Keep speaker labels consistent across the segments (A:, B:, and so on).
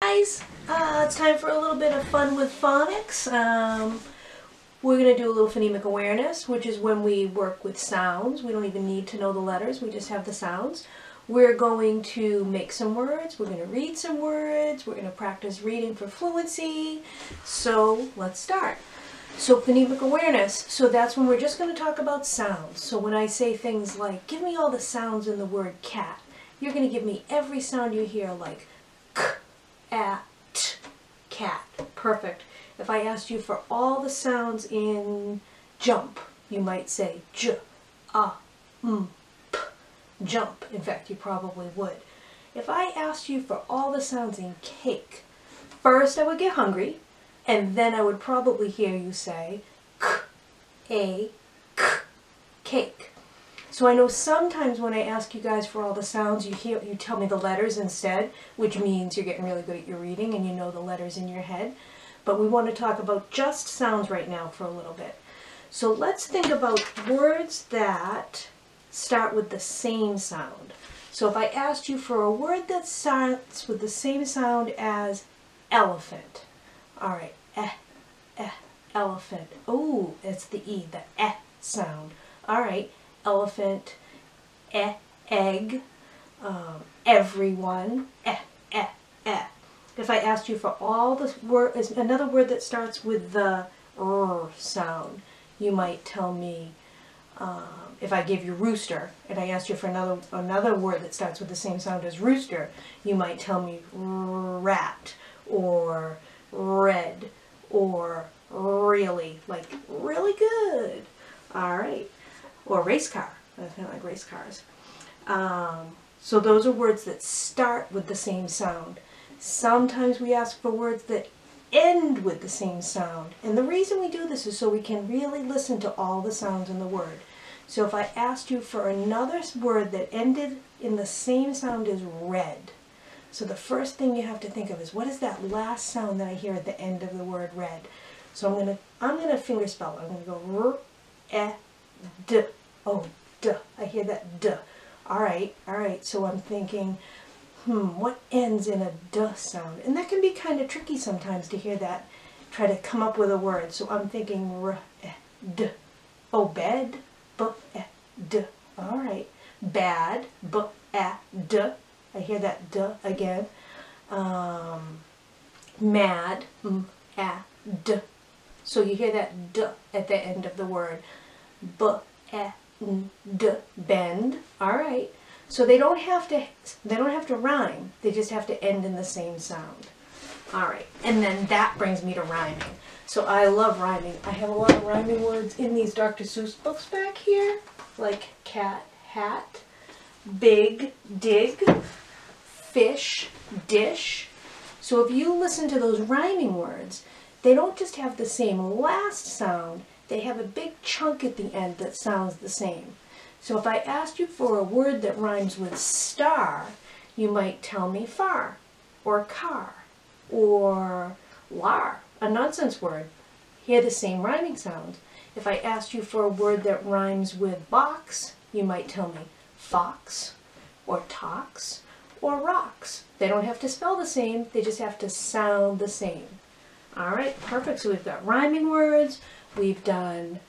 A: Guys, it's time for a little bit of fun with phonics. We're going to do a little phonemic awareness, which is when we work with sounds. We don't even need to know the letters, we just have the sounds. We're going to make some words, we're going to read some words, we're going to practice reading for fluency. So let's start. So phonemic awareness, so that's when we're just going to talk about sounds. So when I say things like, give me all the sounds in the word cat, you're going to give me every sound you hear, like k, at, cat. Perfect. If I asked you for all the sounds in jump, you might say j, p, jump. In fact, you probably would. If I asked you for all the sounds in cake, first I would get hungry, and then I would probably hear you say k, cake. So I know sometimes when I ask you guys for all the sounds, you tell me the letters instead, which means you're getting really good at your reading and you know the letters in your head. But we want to talk about just sounds right now for a little bit. So let's think about words that start with the same sound. So if I asked you for a word that starts with the same sound as elephant. All right, elephant. Oh, it's the E, the sound. All right. Elephant, egg, everyone, If I asked you for all the words, another word that starts with the sound, you might tell me, if I give you rooster, and I asked you for another word that starts with the same sound as rooster, you might tell me rat, or red, or really, like really good. All right. Or race car. I kind of like race cars. So those are words that start with the same sound. Sometimes we ask for words that end with the same sound. And the reason we do this is so we can really listen to all the sounds in the word. So if I asked you for another word that ended in the same sound as red, so the first thing you have to think of is, what is that last sound that I hear at the end of the word red? So I'm gonna finger spell it. I'm gonna go r, d. Oh, duh. I hear that duh. All right. So I'm thinking, what ends in a duh sound? And that can be kind of tricky sometimes to hear that. Try to come up with a word. So I'm thinking r, d. Oh, bed, b, d. All right. Bad, b, d. I hear that duh again. Mad, m, d. So you hear that duh at the end of the word. B, d, bend. All right. So they don't have to rhyme. They just have to end in the same sound. All right. And then that brings me to rhyming. So I love rhyming. I have a lot of rhyming words in these Dr. Seuss books back here, like cat, hat, big, dig, fish, dish. So if you listen to those rhyming words, they don't just have the same last sound, they have a big chunk at the end that sounds the same. So if I asked you for a word that rhymes with star, you might tell me far, or car, or lar, a nonsense word. Hear the same rhyming sound. If I asked you for a word that rhymes with box, you might tell me fox, or tox, or rocks. They don't have to spell the same, they just have to sound the same. All right, perfect. So we've got rhyming words. We've done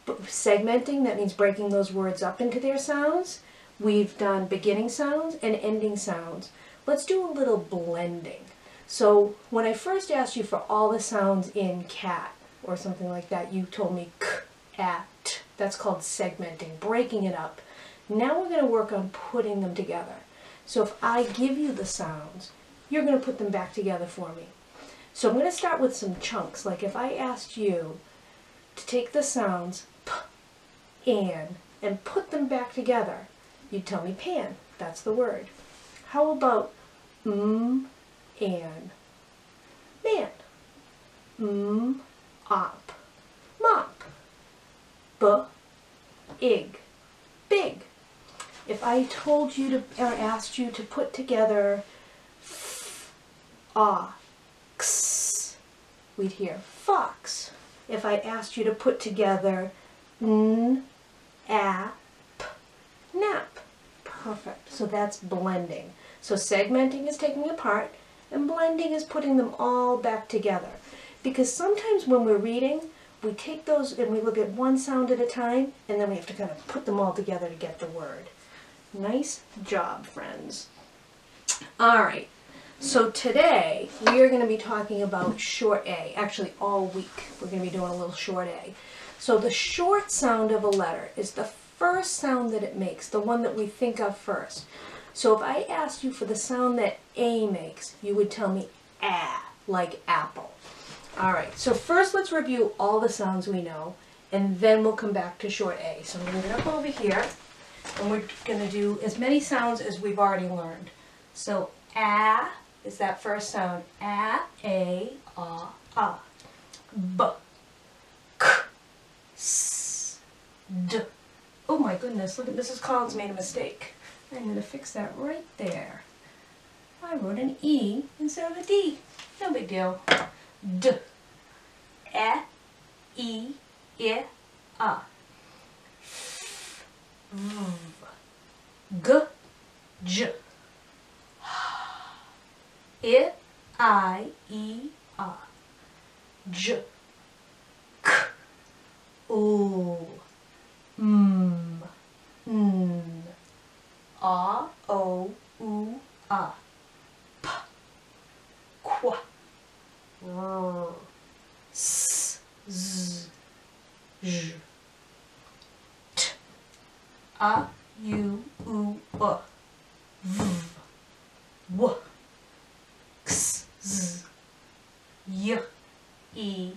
A: segmenting, that means breaking those words up into their sounds. We've done beginning sounds and ending sounds. Let's do a little blending. So when I first asked you for all the sounds in cat or something like that, you told me k, at. That's called segmenting, breaking it up. Now we're going to work on putting them together. So if I give you the sounds, you're going to put them back together for me. So I'm going to start with some chunks. Like if I asked you to take the sounds p, and put them back together, you'd tell me pan. That's the word. How about and man? Op, mop. Ig, big. If I told you to, or asked you to put together x, we'd hear fox. If I asked you to put together nap, nap. Perfect. So that's blending. So segmenting is taking apart, and blending is putting them all back together. Because sometimes when we're reading, we take those and we look at one sound at a time, and then we have to kind of put them all together to get the word. Nice job, friends. All right, so today we are going to be talking about short A. Actually, all week we're going to be doing a little short A. So the short sound of a letter is the first sound that it makes, the one that we think of first. So if I asked you for the sound that A makes, you would tell me A, like apple. All right, so first let's review all the sounds we know, and then we'll come back to short A. So I'm going to get up over here, and we're going to do as many sounds as we've already learned. So A is that first sound. A, B, K, S, D. Oh my goodness, look at Mrs. Collins made a mistake. I'm going to fix that right there. I wrote an E instead of a D. No big deal. D, E, I, A. F, V, G, J. I, E, A. J, K, O, M, N. A, O, U, A. P, Qu, R, S, Z, J. T, A, U, U, A. V, W, X, Z, Y, E,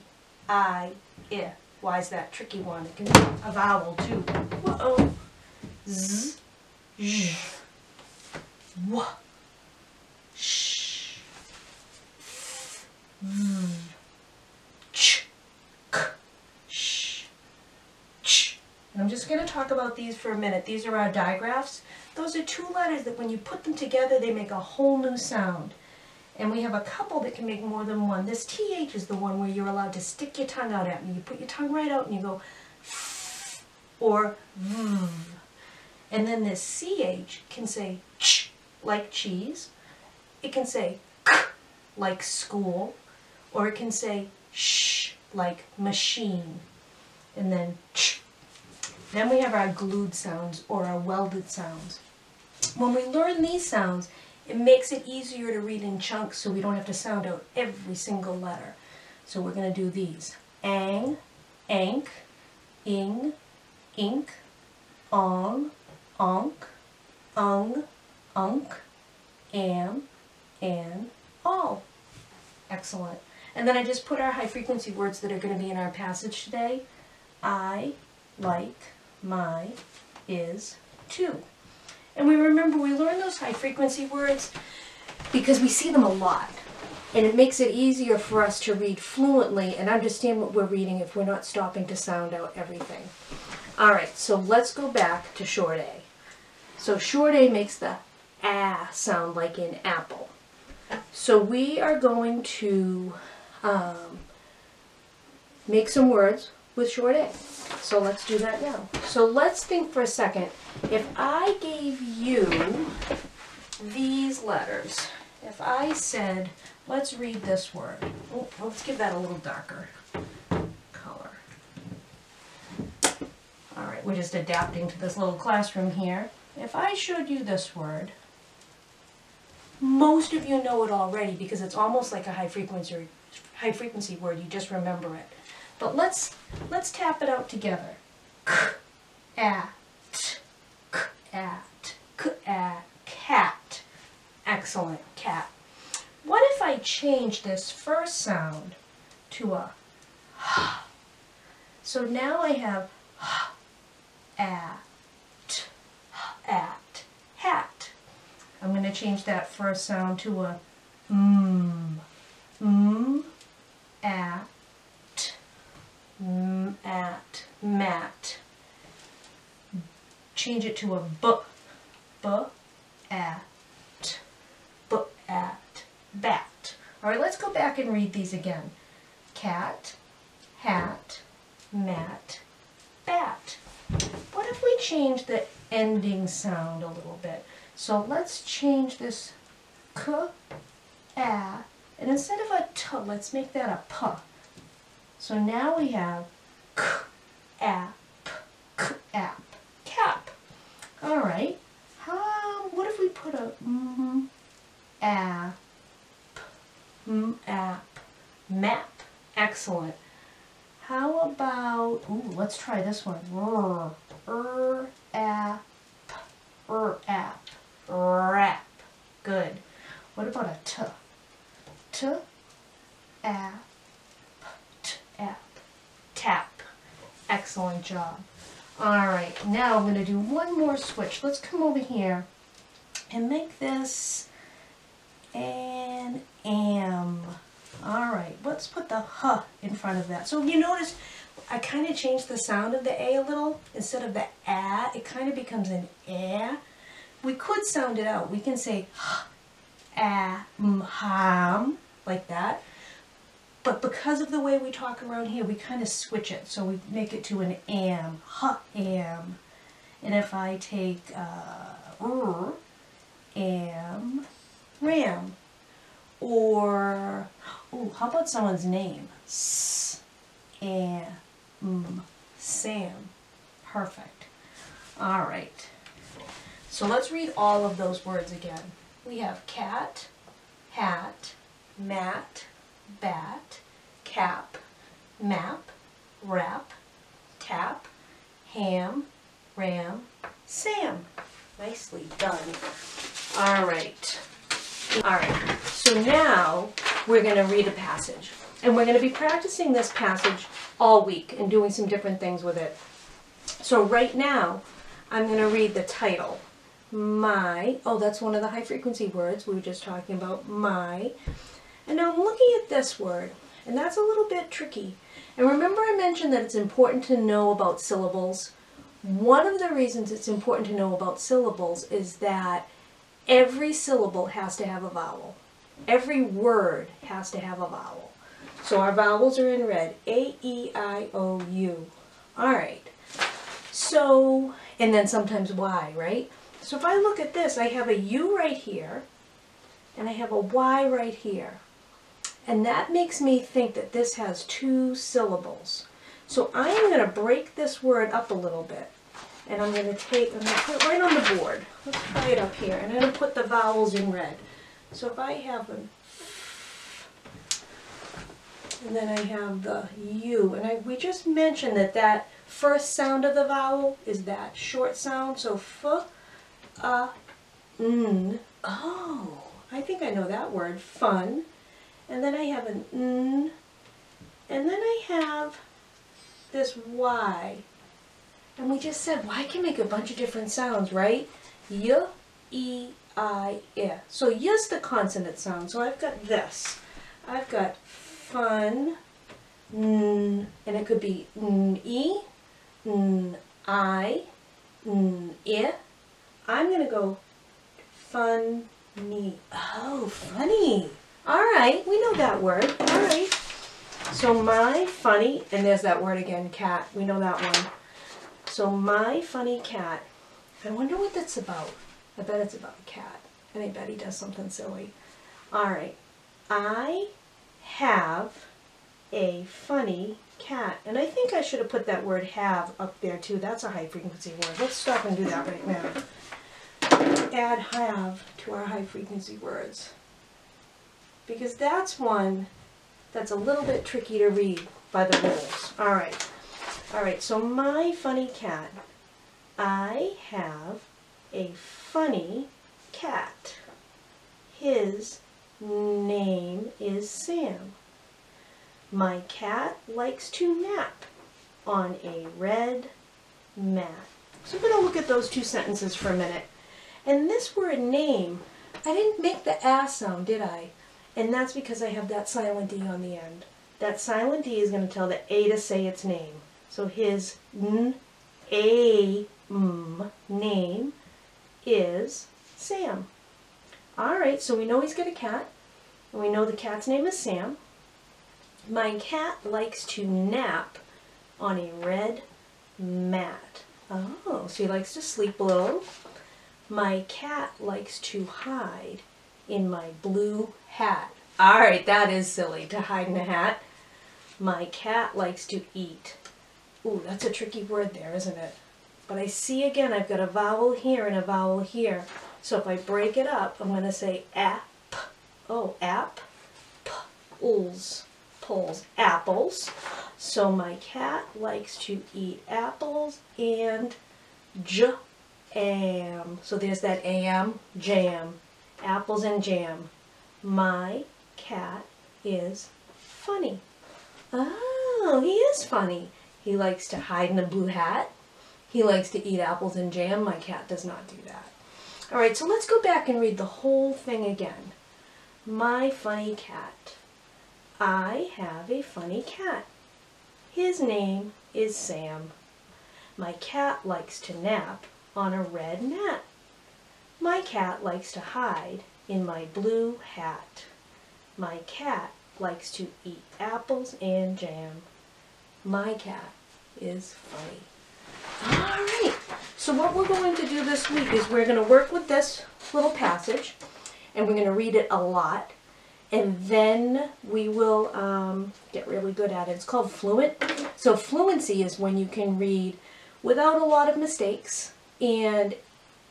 A: I, I. Why is that tricky one? It can be a vowel too. Whoa. Z, Z, W, Sh, V, Ch, K, Sh, Ch. And I'm just going to talk about these for a minute. These are our digraphs. Those are two letters that when you put them together, they make a whole new sound. And we have a couple that can make more than one. This TH is the one where you're allowed to stick your tongue out at me. You put your tongue right out and you go f or v. And then this CH can say ch, like cheese. It can say k, like school. Or it can say sh, like machine. And then ch. Then we have our glued sounds or our welded sounds. When we learn these sounds, it makes it easier to read in chunks so we don't have to sound out every single letter. So we're going to do these. Ang, ank, ing, ink, ong, onk, ung, unk, am, an, all. Excellent. And then I just put our high frequency words that are going to be in our passage today. I, like, my, is, to. And we remember we learn those high frequency words because we see them a lot. And it makes it easier for us to read fluently and understand what we're reading if we're not stopping to sound out everything. Alright, so let's go back to short A. So short A makes the A sound like in apple. So we are going to make some words with short A. So let's do that now. So let's think for a second. If I gave you these letters, if I said, let's read this word. Oh, let's give that a little darker color. All right, we're just adapting to this little classroom here. If I showed you this word, most of you know it already because it's almost like a high frequency word. You just remember it. But let's tap it out together. K-at, k-at, k-at, cat. Excellent, cat. What if I change this first sound to a h? So now I have at, hat. I'm going to change that first sound to a at, mat. Change it to a at, bat. All right, let's go back and read these again. Cat, hat, mat, bat. What if we change the ending sound a little bit? So let's change this k, a, and instead of a t, let's make that a p. So now we have k, a, p, k, ap, cap. All right. What if we put a ap, ap, map? Excellent. How about, let's try this one. Ap, app, rap. Good. What about a t? T, app, t, app, tap. Excellent job. All right, now I'm going to do one more switch. Let's come over here and make this an am. All right, let's put the h in front of that. So if you notice, I kind of changed the sound of the a little. Instead of the a, it kind of becomes an eh. We could sound it out. We can say ham, like that. But because of the way we talk around here, we kind of switch it. So we make it to an am, am. And if I take am, ram. Or, how about someone's name? Sam. Perfect. All right. So let's read all of those words again. We have cat, hat, mat, bat, cap, map, rap, tap, ham, ram, Sam. Nicely done. All right. All right. So now we're going to read a passage. And we're going to be practicing this passage all week and doing some different things with it. So right now, I'm going to read the title. That's one of the high frequency words we were just talking about, my. And now I'm looking at this word, and that's a little bit tricky. And remember I mentioned that it's important to know about syllables? One of the reasons it's important to know about syllables is that every syllable has to have a vowel. Every word has to have a vowel. So our vowels are in red, A, E, I, O, U. All right. So, and then sometimes Y, right? So if I look at this, I have a U right here, and I have a Y right here. And that makes me think that this has two syllables. So I am going to break this word up a little bit. And I'm going to put it right on the board. Let's try it up here. And I'm going to put the vowels in red. So if I have an and then I have the U. And we just mentioned that that first sound of the vowel is that short sound. So f, n. Oh, I think I know that word, fun. And then I have an n. And then I have this Y. And we just said Y can make a bunch of different sounds, right? Y, E, I, I. So Y's the consonant sound. So I've got this. I've got fun, n, and it could be n, E, n, I, n, I. I'm going to go funny. Oh, funny. All right, we know that word. All right. So my funny, and there's that word again, cat. We know that one. So my funny cat. I wonder what that's about. I bet it's about a cat. And I bet he does something silly. All right. I have a funny cat. And I think I should have put that word have up there too. That's a high frequency word. Let's stop and do that right now. Add have to our high frequency words. Because that's one that's a little bit tricky to read by the rules. All right. All right, so my funny cat. I have a funny cat. His name is Sam. My cat likes to nap on a red mat. So we're going to look at those two sentences for a minute. And this word name, I didn't make the ass sound, did I? And that's because I have that silent D on the end. That silent D is going to tell the A to say its name. So his name is Sam. All right, so we know he's got a cat, and we know the cat's name is Sam. My cat likes to nap on a red mat. Oh, so he likes to sleep a little. My cat likes to hide in my blue hat. Alright, that is silly, to hide in a hat. My cat likes to eat. Ooh, that's a tricky word there, isn't it? But I see again, I've got a vowel here and a vowel here. So if I break it up, I'm going to say ap. Oh, ap. Pulls. Pulls. Apples. So my cat likes to eat apples and jam. So there's that am, jam. Apples and jam. My cat is funny. Oh, he is funny. He likes to hide in a blue hat. He likes to eat apples and jam. My cat does not do that. All right, so let's go back and read the whole thing again. My funny cat. I have a funny cat. His name is Sam. My cat likes to nap on a red mat. My cat likes to hide in my blue hat. My cat likes to eat apples and jam. My cat is funny. All right, so what we're going to do this week is we're going to work with this little passage, and we're going to read it a lot, and then we will get really good at it. It's called fluent. So fluency is when you can read without a lot of mistakes and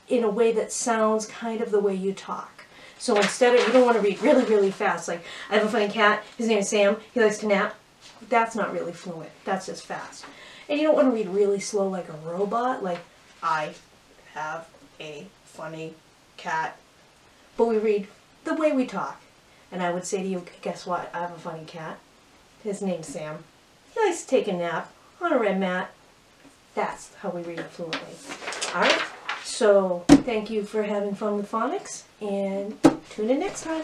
A: in a way that sounds kind of the way you talk. So instead of, you don't want to read really, really fast, like, I have a funny cat, his name is Sam, he likes to nap. That's not really fluent. That's just fast. And you don't want to read really slow like a robot, like, I have a funny cat. But we read the way we talk. And I would say to you, guess what? I have a funny cat. His name's Sam. He likes to take a nap on a red mat. That's how we read it fluently. All right? So thank you for having fun with phonics, and tune in next time.